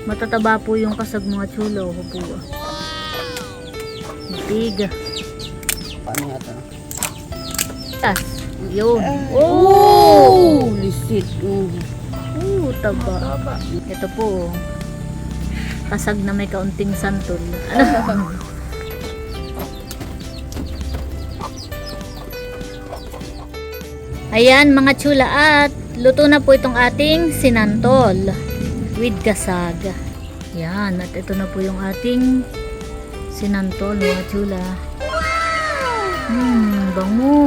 Matataba po yung kasag mga chulo. Po. Matiga. Paano nga ito? Ah, yun. Lisit. Taba. Ito po. Kasag na may kaunting santol. Ayan mga chula, at luto na po itong ating sinantol with kasag. Yan, at ito na po yung ating sinantol mga chula. Bango.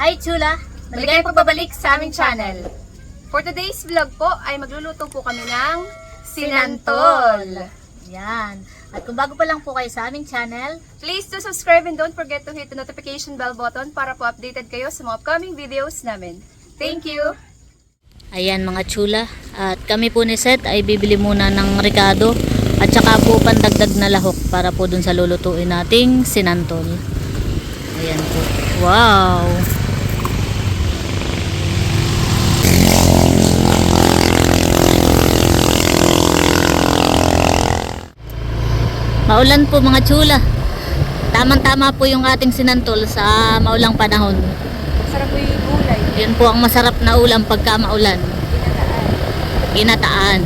Hi Chula! Maligayang pagbabalik sa aming channel. For today's vlog po ay magluluto po kami ng sinantol. Yan. At kung bago pa lang po kayo sa aming channel, Please do subscribe and don't forget to hit the notification bell button para po updated kayo sa mga upcoming videos namin. Thank you! ayan mga chula. At kami po ni Seth ay bibili muna ng ricado at saka po pandagdag na lahok para po dun sa lulutuin nating sinantol. Ayan po. Wow! Maulan po mga chula. Tamang-tama po yung ating sinantol sa maulang panahon. Sarap po yung gulay. Yun po ang masarap na ulam pagka maulan. Ginataan.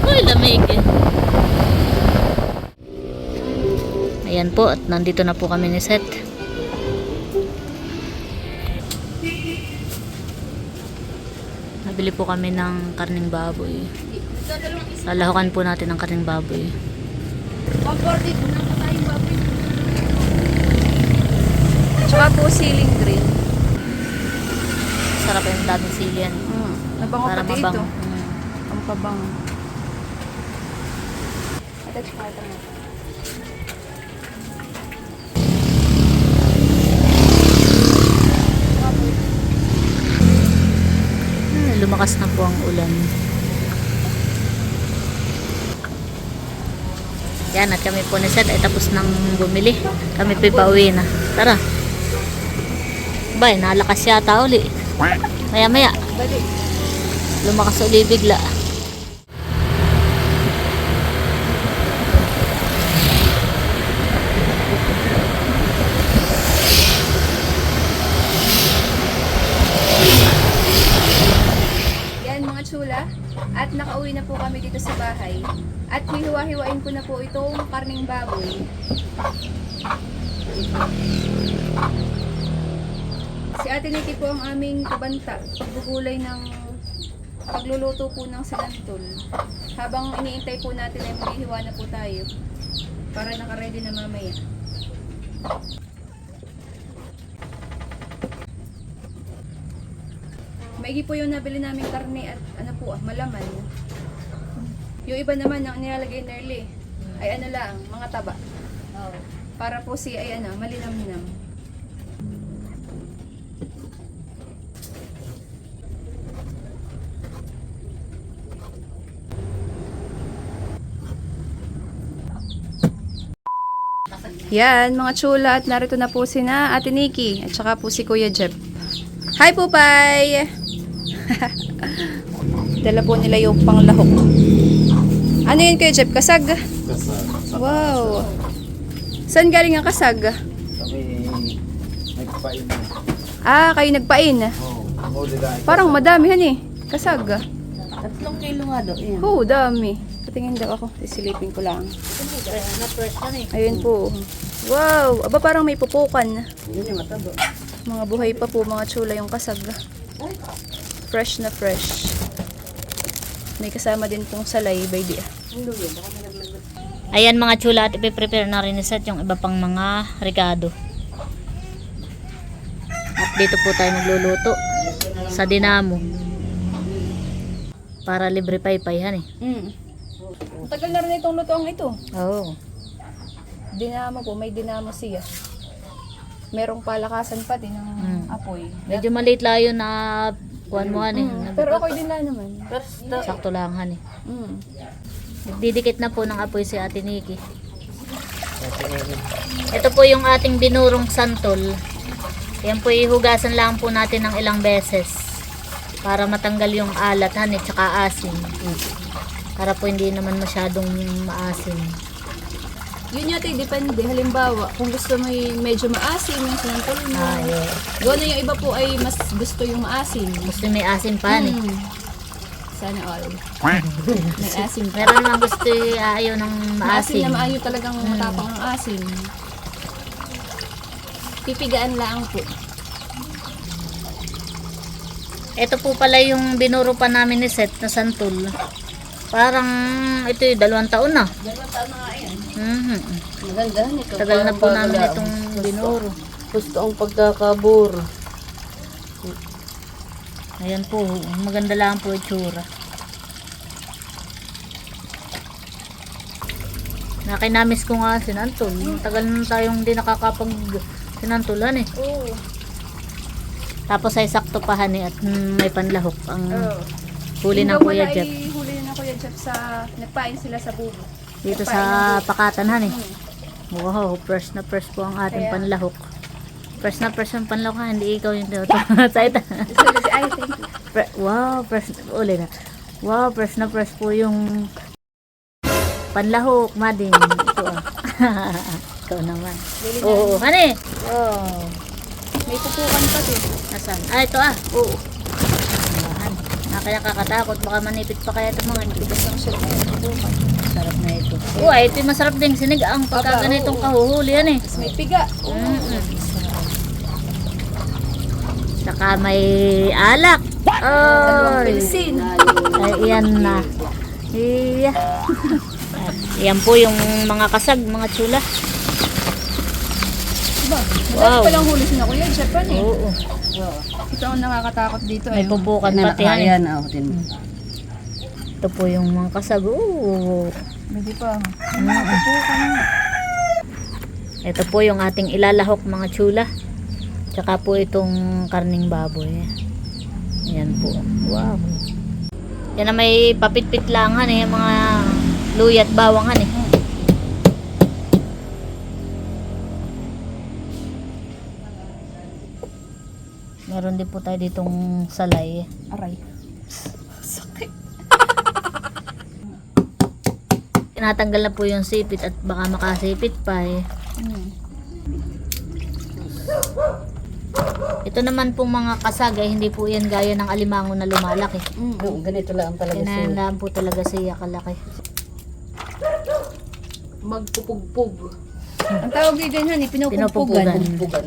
Uy, lamig eh. Ayan po, at nandito na po kami ni Seth. Nabili po kami ng karning baboy. Lalahukan po natin ng karning baboy. 140 po nang katayong baboy. Tsaka po ceiling green. Sarap yung daming silian. Nabango Para pati mabango. ito. Ang pabango. Attach pa ito na. Lumakas na po ang ulan. Yan, at kami po ni Seth ay tapos nang bumili. Kami po pauwi na. Tara. Bay, nalakas yata uli. Maya maya. Lumakas uli bigla. Yan mga chula. At nakauwi na po kami dito sa bahay. At hihiwa-hiwain ko na po itong karning baboy. Si Ate Nikki po ang aming kabanta. Paggugulay ng pagluluto po ng sinantol. Habang iniintay po natin ay maghihiwa na po tayo. Para naka-ready na mamaya. Maigi po yung nabili namin karne at malaman. Yung iba naman ang nilalagay early ay lang, mga taba. Para po si ay malinamnam. Yan, mga chula, at narito na po si na Ate Nikki at saka po si Kuya Jeff. Hi Pupay! Dala po nila yung panglahok. Ano yun Kuya Jeff? Kasag? Wow! Saan galing ang kasag? Kami nagpain. Kayo nagpain. Parang madamihan eh. Kasag. 3 kilo nga do. Dami. Patingin daw ako. Sisilipin ko lang. Na-fresh na eh. Ayun po. Wow! Aba parang may pupukan. Yun yung matado. Mga buhay pa po mga chula yung kasag. Fresh na fresh. May kasama din pong salay by di. Ayan mga chula, at ipiprepare na rin ni Seth yung iba pang mga ricado. At dito po tayo magluluto sa dinamo. Para libre paypayhan eh. Ang tagal na rin itong lutoang ito. Oo. Dinamo po, may dinamo siya. merong palakasan pa din ng apoy. Medyo maliit lang yun na kuhan mo han eh. Pero okay din lang naman. Sakto lang han eh. Mm. Nagdidikit na po ng apoy si Ate Nikki. Ito po yung ating binurong santol. Yan po ihugasan lang po natin ng ilang beses para matanggal yung alat han at saka asin. Para po hindi naman masyadong maasim. Yun yata depende. Halimbawa, kung gusto mo medyo maasim yung sinantol mo. Yeah. Doon na yung iba po ay mas gusto yung maasim. Gusto may asim pa eh. Sana all. May asim pa. Meron naman gusto ayaw ng Maasim maasim. na maayo talagang matapang ang asim. Pipigaan lang po. Ito po pala yung binuro pa namin ni Seth na santol. Parang ito yung 2 taon na. 2 taon na nga yan. Maganda nito. Tagal na po namin itong binuro. Gusto ang pagkakabur. Ayan po, maganda lang po itsura. Nakinamis ko nga sinantol. Tagal na tayong hindi nakakapag sinantulan eh. Oo. Tapos ay sakto pa hani at may panlahok ang huli ng Yung Kuya wala Jeff. ay huli na Kuya Jeff sa nagpain sila sa bubo. Dito Nagpain sa ng bubo. Pakatan hani. Wow, first na first po ang ating Kaya- panlahok. First na first ang panlahok ha, hindi ikaw yung dito. Sa ita. Ay, thank you. Wow, first uli na. Wow, first na first po yung panlahok, mading. Ito ah. Ikaw naman. Lili na. Oo, hani. Wow. May pupukan pa to. Nasaan? Ah, ito ah. Oo. Ayan. Kaya kakatakot. Baka manipit pa kaya ito mga Bigas ng shell na yun. Pupukan. sarap na ito. Oo, ay, ito yung masarap din sinigang pagka Aba, ganitong oo. kahuhuli yan eh. Tapos may piga. Saka may alak. Dalawang Ay, pilsin. ay yan na. Iya. At yan po yung mga kasag, mga tsula. Diba? Wow. Dati palang huli sila Kuya Jeff eh. Oo. Ito ang nakakatakot dito. May eh. pupukan pati yan eh. Ayan, tin. Ito po yung mga kasag. Oo. Hindi pa. Ito po yung ating ilalahok mga tsula. Tsaka po itong karning baboy. Ayan po. Wow. Yan na may papit-pit lang han eh. Mga luya at bawang han eh. Meron din po tayo ditong salay. Aray. Sakit. Tinatanggal na po yung sipit at baka makasipit pa eh. Ito naman pong mga kasag ay hindi po yan gaya ng alimango na lumalaki. Ganito lang talaga siya. Yan po talaga siya kalaki. Magpupugpug. Ang tawag dito yan, pinupugpugan. Pinupupugan. Bugan.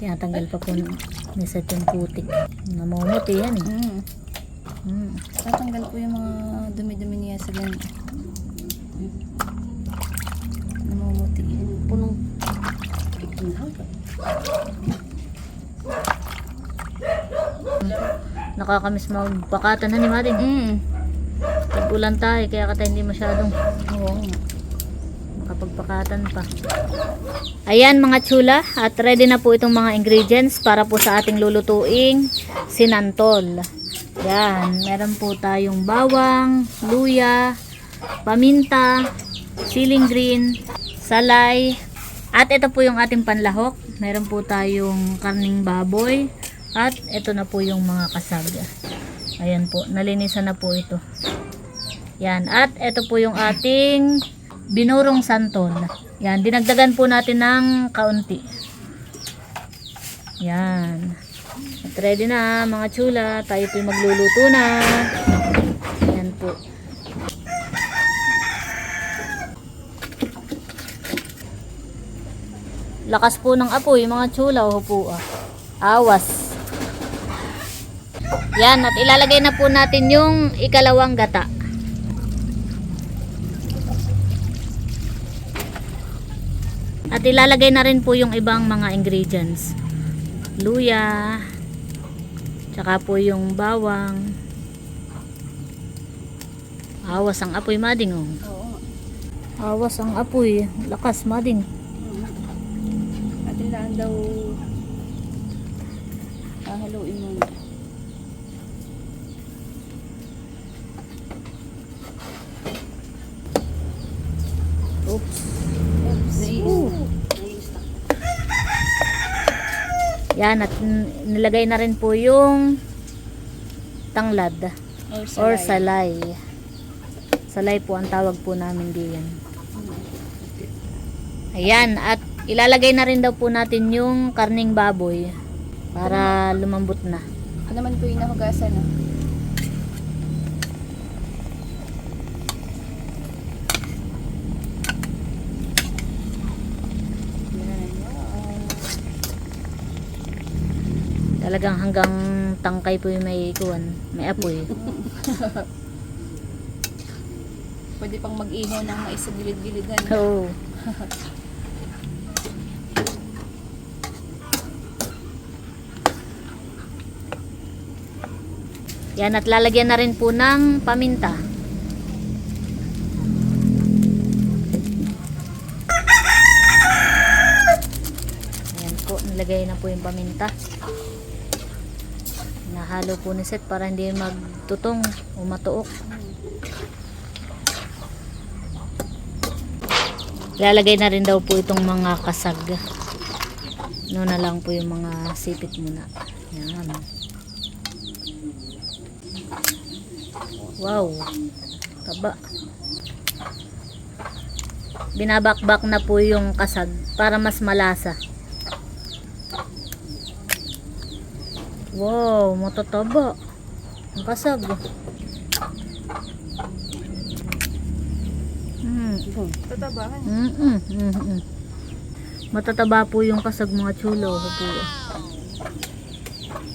Tinatanggal pa po ni Seth yung putik. Namumuti yan eh. Tatanggal po yung mga dumi-dumi niya sa ganito. Namumuti. Punong Nakakamiss magpakatan na ni Mading. Tag-ulan tayo kaya kata hindi masyadong makapagpakatan pa. Ayan mga tsula at ready na po itong mga ingredients para po sa ating lulutuing sinantol. Yan, meron po tayong bawang, luya, paminta, siling green, salay, at ito po yung ating panlahok. Meron po tayong karning baboy at ito na po yung mga kasag. Ayan po, nalinisan na po ito. Yan, at ito po yung ating binurong santol. Yan, dinagdagan po natin ng kaunti. Yan. At ready na mga tsula. Tayo po magluluto na. Yan po. Lakas po ng apoy mga tsula. O po ah. Awas. Yan, at ilalagay na po natin yung ikalawang gata. At ilalagay na rin po yung ibang mga ingredients. Luya, tsaka po yung bawang. Awas ang apoy Mading oh. Oo. Awas ang apoy. Lakas, mading. Atin lang daw haluin muna. Oops. Yan, at nilagay na rin po yung tanglad or salay. Salay po ang tawag po namin diyan. Ayan, at ilalagay na rin daw po natin yung karning baboy para lumambot na. Ano naman po yung nahugasan, no? Talagang hanggang tangkay po yung may ikuan, may apoy. Pwede pang mag-ihaw ng mais sa gilid-gilidan. Oo. Yan, at lalagyan na rin po ng paminta. Ayan po, nilagay na po yung paminta. Nahalo po ni Seth para hindi magtutong o matuok. Lalagay na rin daw po itong mga kasag. No na lang po yung mga sipit muna. Yan. Wow. Taba. Binabakbak na po yung kasag para mas malasa. Wow, matataba. Ang kasag. Tatabahan. Matataba po yung kasag mga chulo. Po.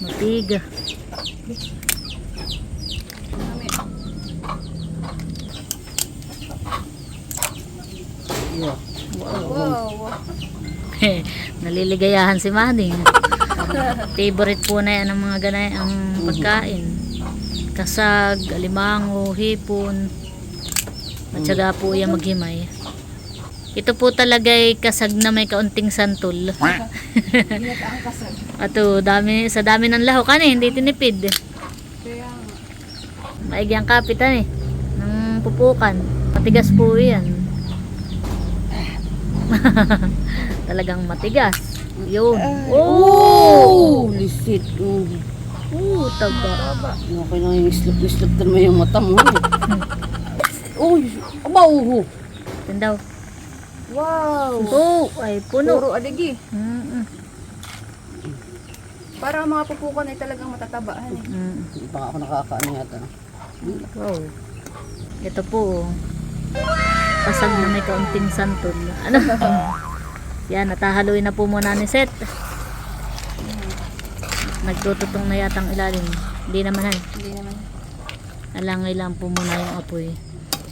Matiga. Wow. Naliligayahan si Mading. Favorite po na yan ang mga ganay ang pagkain. Kasag, alimango, hipon. At saka po yan maghimay. Ito po talaga ay kasag na may kaunting santol. Ang kasag. Ato, sa dami ng lahok hindi tinipid. Kaya Maigi ang kapitan ng pupukan. Matigas po yan. Talagang matigas. Yun. Oh! Lisit. Taba. Okay na yung islip-islip din mo yung mata mo. Uy! Aba, uho! Yan daw. wow. Oh, ay puno. Puro aligi. Para ang mga pupukan ay talagang matatabahan eh. Hindi pa nga ako nakakaano yata. Wow. Ito po. Pasag na may kaunting santol. Ano? Yan, natahaluin na po muna ni Seth. Nagtututong na yatang ilalim. Hindi naman Hindi naman. Alangay lang po muna yung apoy.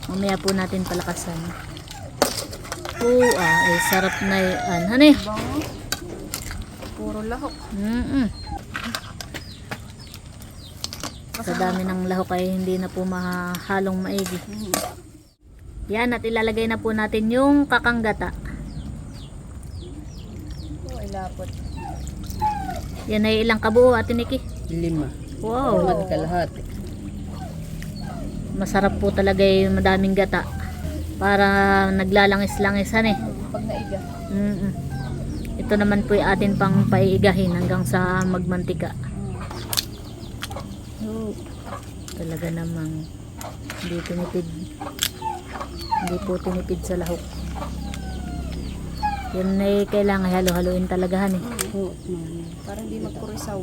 Mamaya po natin palakasan. Oo, ay sarap na yan. Hani? Bango. Puro lahok. Sa dami ng lahok ay hindi na po mahalong maigi. Yan, at ilalagay na po natin yung kakanggata. Oh, ay lapot. Yan ay ilang kabuo, Ate Nikki? 5. Wow. Limad ka lahat. Masarap po talaga yung madaming gata. Para naglalangis-langisan Pag naiga. Ito naman po yung atin pang paiigahin hanggang sa magmantika. Talaga namang hindi tinipid. Hindi po tinipid sa lahok. Yan ay kailangan halo-haloin talaga Oo. Para hindi magkurisaw.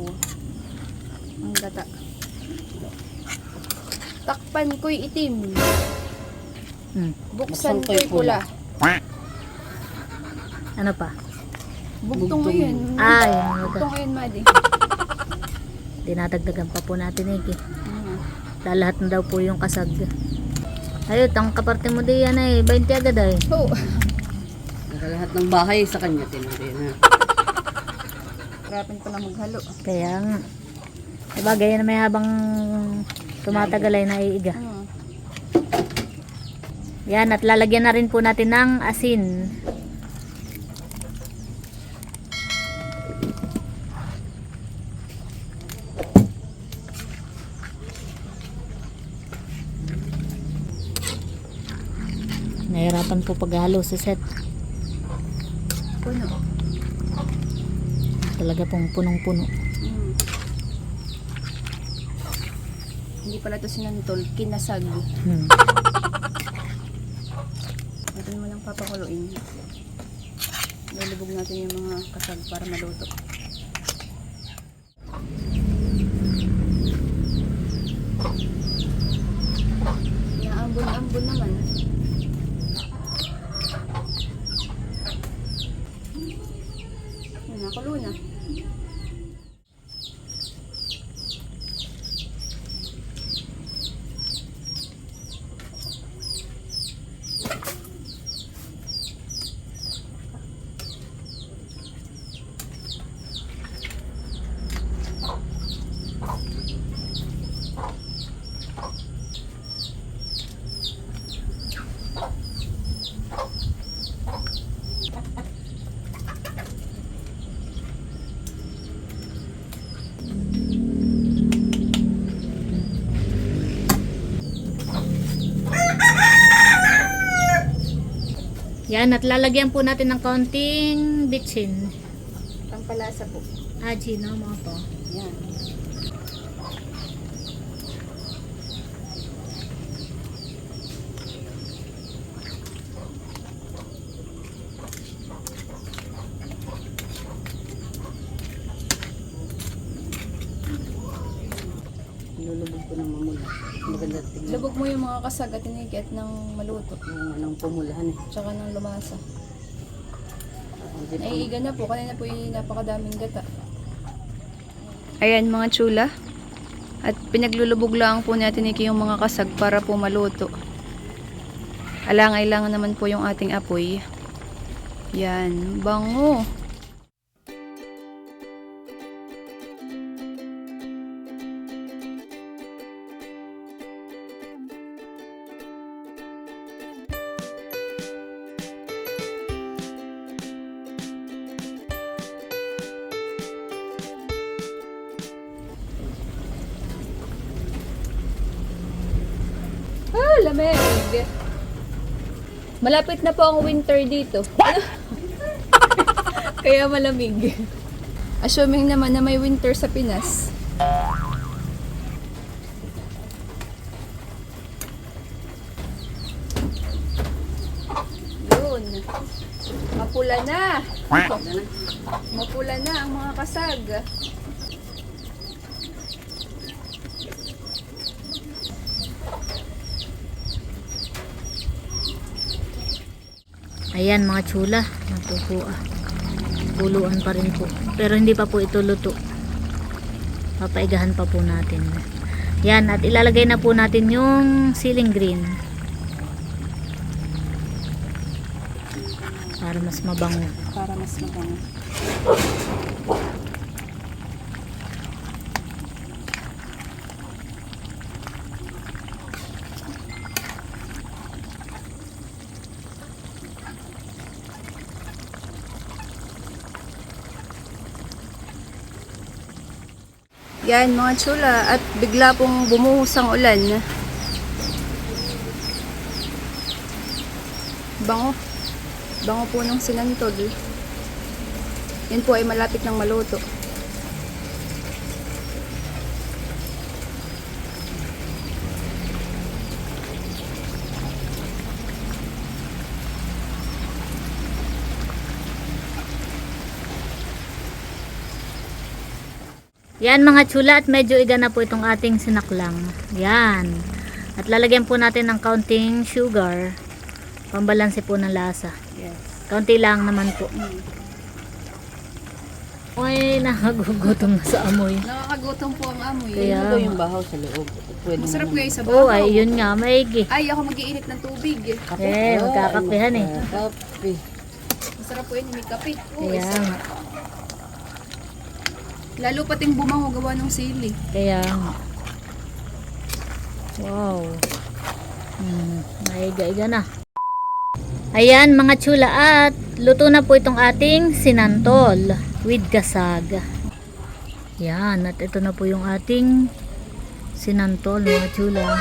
Ang gata. Takpan ko'y itim. Buksan ko'y pula. Ano pa? Bugtong ngayon. Ay, Bugtong ngayon, Madi. dinadagdagan pa po natin Lalahat na daw po yung kasag. Ayun, ang kaparte mo diyan ay 20 agad ay. Oh. Lahat ng bahay sa kanya tinuri na. Rapin ko na maghalo. Kaya nga. Sabagay na may habang tumatagal ay naiiga. Yan, at lalagyan na rin po natin ng asin. Nahirapan po paghalo si Seth. Puno. Talaga pong punong-puno. Hindi pala ito sinantol, kinasag. Ito naman ang papakuluin. Lulubog natin yung mga kasag para maluto. Naambon-ambon naman. Nakulo na. Yan, at lalagyan po natin ng kaunting bitchin. Pampalasa po. Aji na mga to. Yan. Nilulubog ko ng mamula. Maganda tingnan. Lubog mo yung mga kasag at inigit ng maluto. Yung anong pumulahan eh. Tsaka ng lumasa. Hindi pa- Naiiga na po. Kanina po yung napakadaming gata. Ayan mga chula. At pinaglulubog lang po natin yung mga kasag para po maluto. Alang-ailangan naman po yung ating apoy. Yan. Bango. Ah, lamig. Malapit na po ang winter dito. Kaya malamig. Assuming naman na may winter sa Pinas. Yun. Mapula na. Mapula na ang mga kasag. Ayan mga chula, natutuwa. Puluan pa rin po. Pero hindi pa po ito luto. Papaigahan pa po natin. Yan, at ilalagay na po natin yung ceiling green. Para mas mabango. Para mas mabango. Yan mga chula, at bigla pong bumuhos ang ulan. Bango. Bango po ng sinantol. Yan po ay malapit ng maluto. Yan mga chula, at medyo iga na po itong ating sinaklang. Yan. At lalagyan po natin ng kaunting sugar. Pambalanse po ng lasa. Yes. Kaunti lang naman po. Ay, nakagugutong na sa amoy. Nakakagutom po ang amoy. Kaya- Ito yung bahaw sa loob. Pwede Masarap naman. guys sa Oo, bahaw. ay yun nga, maigi. Ay, ako mag-iinit ng tubig. Kape? Eh, magkakapehan eh. Kape. Masarap po yun, may kape. Oo, Kaya isa. nga. Lalo pating bumango gawa ng sili. Kaya nga. Wow. Naiga-iga na. Ayan mga chula, at luto na po itong ating sinantol with gasag. Yan, at ito na po yung ating sinantol mga chula.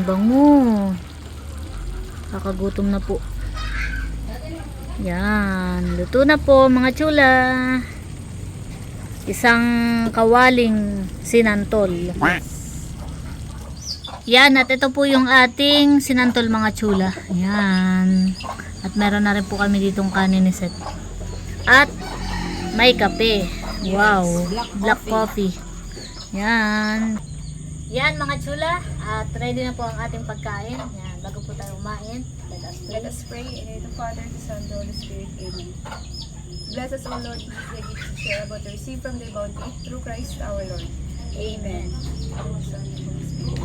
Bango. Kakagutom na po. Yan, luto na po mga chula. Isang kawaling sinantol. Yan, at ito po yung ating sinantol mga chula. Yan. At meron na rin po kami ditong kanin ni Seth. At may kape. Wow. Black coffee. Yan. Yan mga chula. At ready na po ang ating pagkain. Yan. Bago po tayo kumain. Let us pray. In the name of the Father, the Son, the Holy Spirit. Amen. Bless us, O Lord, the gift to share about to receive from the bounty through Christ our Lord. Amen. Son, the Holy Spirit.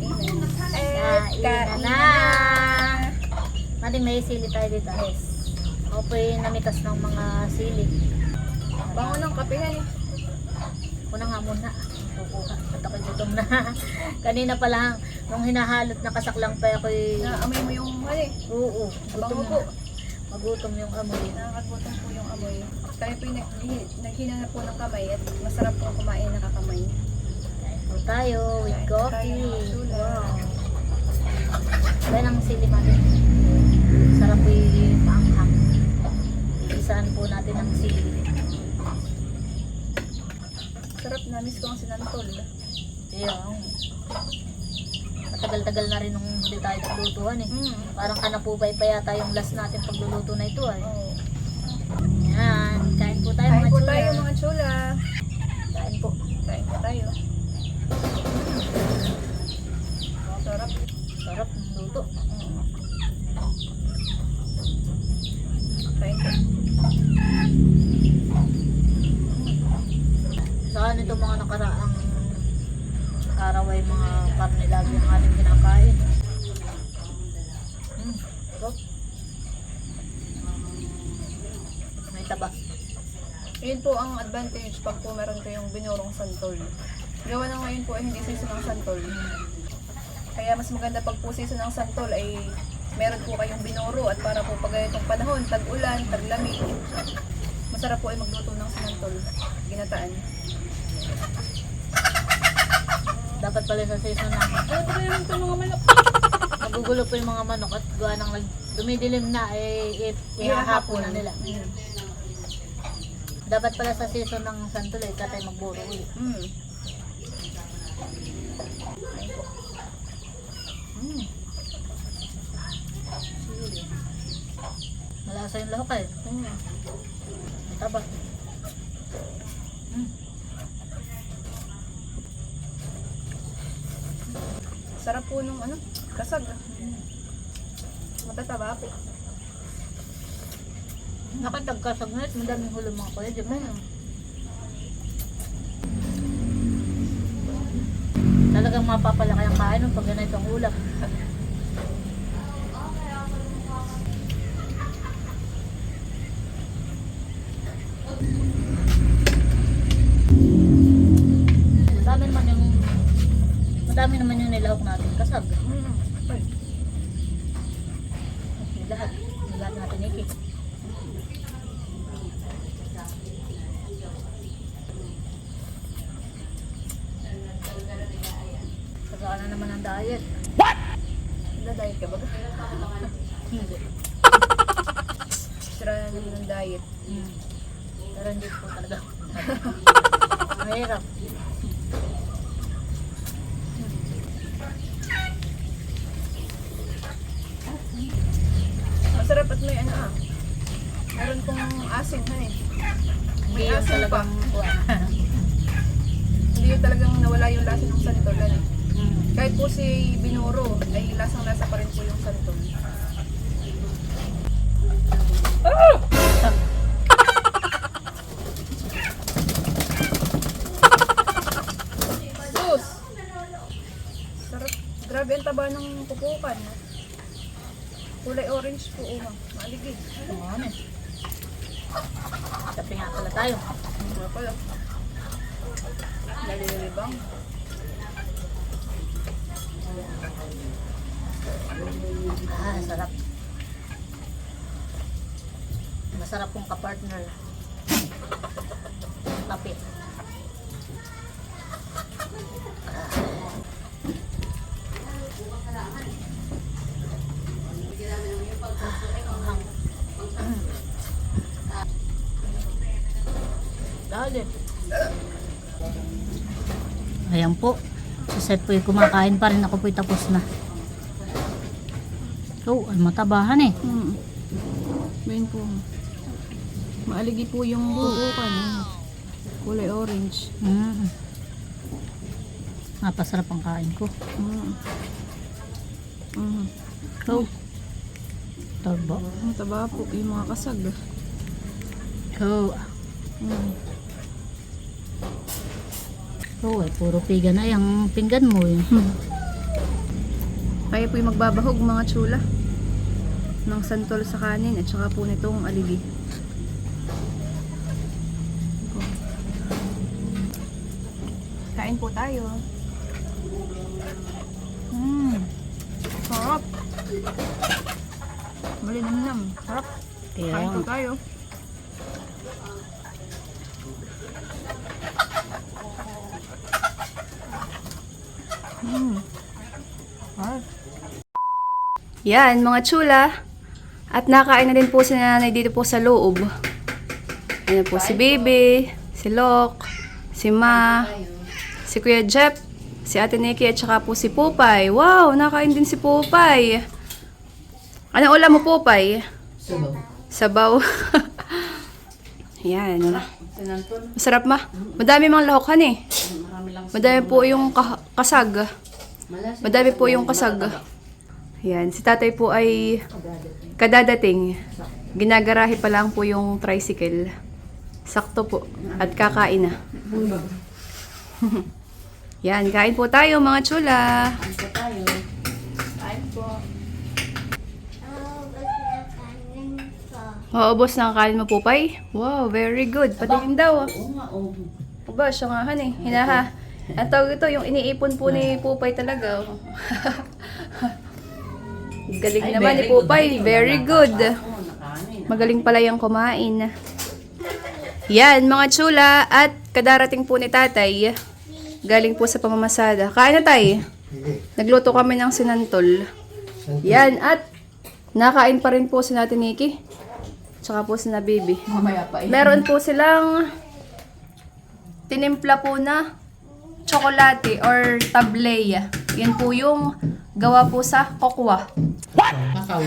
Amen. Kain na! Mating may sili tayo dito. Yes. Ako po yung namitas ng mga sili. Bango ng kapehan eh. Una nga muna. Kukuha. At ako'y gutom na. Kanina pa lang, nung hinahalot na kasaklang pa ako'y... Naamoy mo yung ano eh. Oo. Bango Gutom po. na. Magutom yung amoy. Nakakagutom po yung amoy. Tayo po yung naghina po ng kamay at masarap po kumain nakakamay. Kain po tayo with Kain coffee. tayo, chula. Wow. Kaya ng sili natin. Sarap po yung paanghang. Isaan po natin ang sili. Sarap na, miss ko ang sinantol. Ayun. Matagal-tagal na rin nung hindi tayo naglutuan eh. Parang kanapubay pa yata yung last natin pagluluto na ito ay. Oh. Yan. Kain po tayo Kain mga po chula. tayo mga chula. Kain po. Kain po tayo. Sarap. Sarap ng luto. Kain po. Saka nito mga nakaraang araw ay mga karne lagi ang ating kinakain. Sarap. May taba. Yun po ang advantage pag po meron kayong binurong santol. Gawa na ngayon po ay hindi season ng santol. Kaya mas maganda pag po season ng santol ay meron po kayong binuro at para po pag ganitong panahon, tag-ulan, taglamig, masarap po ay magluto ng sinantol, ginataan. Dapat pala sa season ng Ano ba yung ito mga manok? nagugulo po yung mga manok at gawa ng dumidilim na eh ihahapon na nila. Dapat pala sa season ng santol eh tatay magburo ulit. Sili. Malasa yung lahok eh. Taba. Sarap po nung ano, kasag. Matataba po. Nakatagkasag na ito, madaming hulong mga kuya, di ba? Talagang mapapalaki ang kain pag ganito ang ulap. Madami naman yung nilahok natin kasag. Lahat natin ikik. Saka na naman ang diet. Diet ka ba? Hindi. Sira na naman ng diet. Pero hindi po talaga. Mahirap. Masarap at may ano meron pong asin ha eh. Hindi May yung asin pa. talagang Hindi yung talagang nawala yung lasa ng santol. Kahit po si binuro, ay lasang-lasa pa rin po yung santol. Sus! Sarap. Grabe ang taba ng pupukan. Kulay orange po, maaligid. ano eh. Kape nga pala tayo. Ano pala? Lalilibang. Sarap. Masarap kong kapartner. Kapit. Dali. Ayan po. Si Seth po yung kumakain pa rin. Ako po'y tapos na. Oh, ay matabahan eh. Ayun po. Maaligi po yung bubukan. Kulay orange. Napasarap ang kain ko. Oh. Taba. Ang taba po. Yung mga kasag. Oh. Oh, ay puro piga na yung pinggan mo eh. Kaya po yung magbabahog mga tsula ng santol sa kanin at saka po nitong aligi. Kain po tayo. Sarap. Malinamnam. Sarap. Kain po tayo. Yan, mga tsula. At nakain na din po si nanay dito po sa loob. Ayan po si Baby, si Lok, si Ma, si Kuya Jeff, si Ate Nikki at saka po si Popay. Wow, nakain din si Popay. Anong ulam mo, Popay? Sabaw. Sabaw. Yan. Sinantol. Masarap ma. Madami mga lahokhan eh. Marami lang. Madami po yung kasag. Malas. Madami po yung kasag. Yan, si tatay po ay kadadating. Ginagarahe pa lang po yung tricycle. Sakto po. At kakain na. Yan, kain po tayo mga tsula. Kain po tayo. Kain po. Maubos na ang kain mo po, Pay? Wow, very good. Patingin daw. Oo nga, oo. Aba, siya nga han eh. Hinaha. Ang tawag ito, yung iniipon po ni Pupay talaga. oh. Galing Ay, naman ni very good. Pupay. Very good. Oo, nakain. Magaling pala yung kumain. Yan, mga tsula. At kadarating po ni tatay. Galing po sa pamamasada. Kain na tay. Nagluto kami ng sinantol. Yan, at nakain pa rin po si natin Nikki. Tsaka po si na Baby. Mamaya pa eh. Meron po silang tinimpla po na tsokolate or tableya. Yan po yung gawa po sa kokwa. Kakao.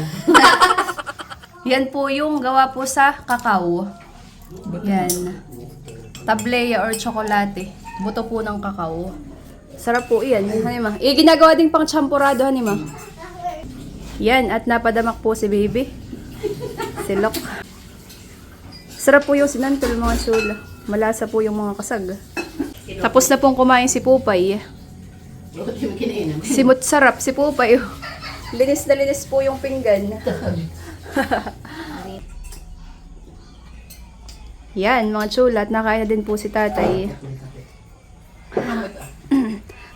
Yan po yung gawa po sa kakao. Yan. Tableya or tsokolate. Buto po ng kakao. Sarap po yan. Hanima. Ginagawa din pang champurado, Hanima. Yan. At napadamak po si Baby. Si Lok. Sarap po yung sinantol mga tsula. Malasa po yung mga kasag. Tapos na pong kumain si Pupay. Bakit yung kinain? Simot sarap si Pupay. Linis na linis po yung pinggan. Yan, mga tsula. At nakain na din po si tatay.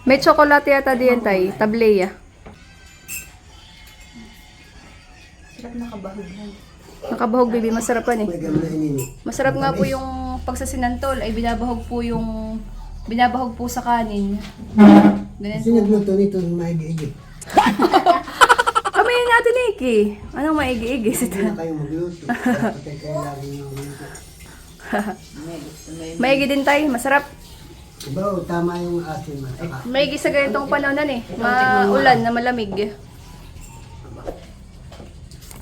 May tsokolate yata diyan tay. Tableya. Sarap nakabahog yan. Nakabahog, Baby. Masarapan eh. Masarap nga po yung pagsasinantol ay binabahog po sa kanin. Ganyan po. Sinagluto nito ng maigi-igi. Kami yun natin, Nikki. Anong maigi-igi? Hindi na kayo magluto. Patay kayo lagi yung magluto. Maigi din tayo. Masarap. Diba, tama yung asin masaka. Maigi sa ganitong panonan eh. Maulan na malamig.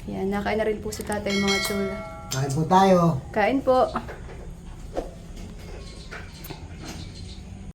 Yan, nakain na rin po si tatay mga tsula. Kain po tayo. Kain po.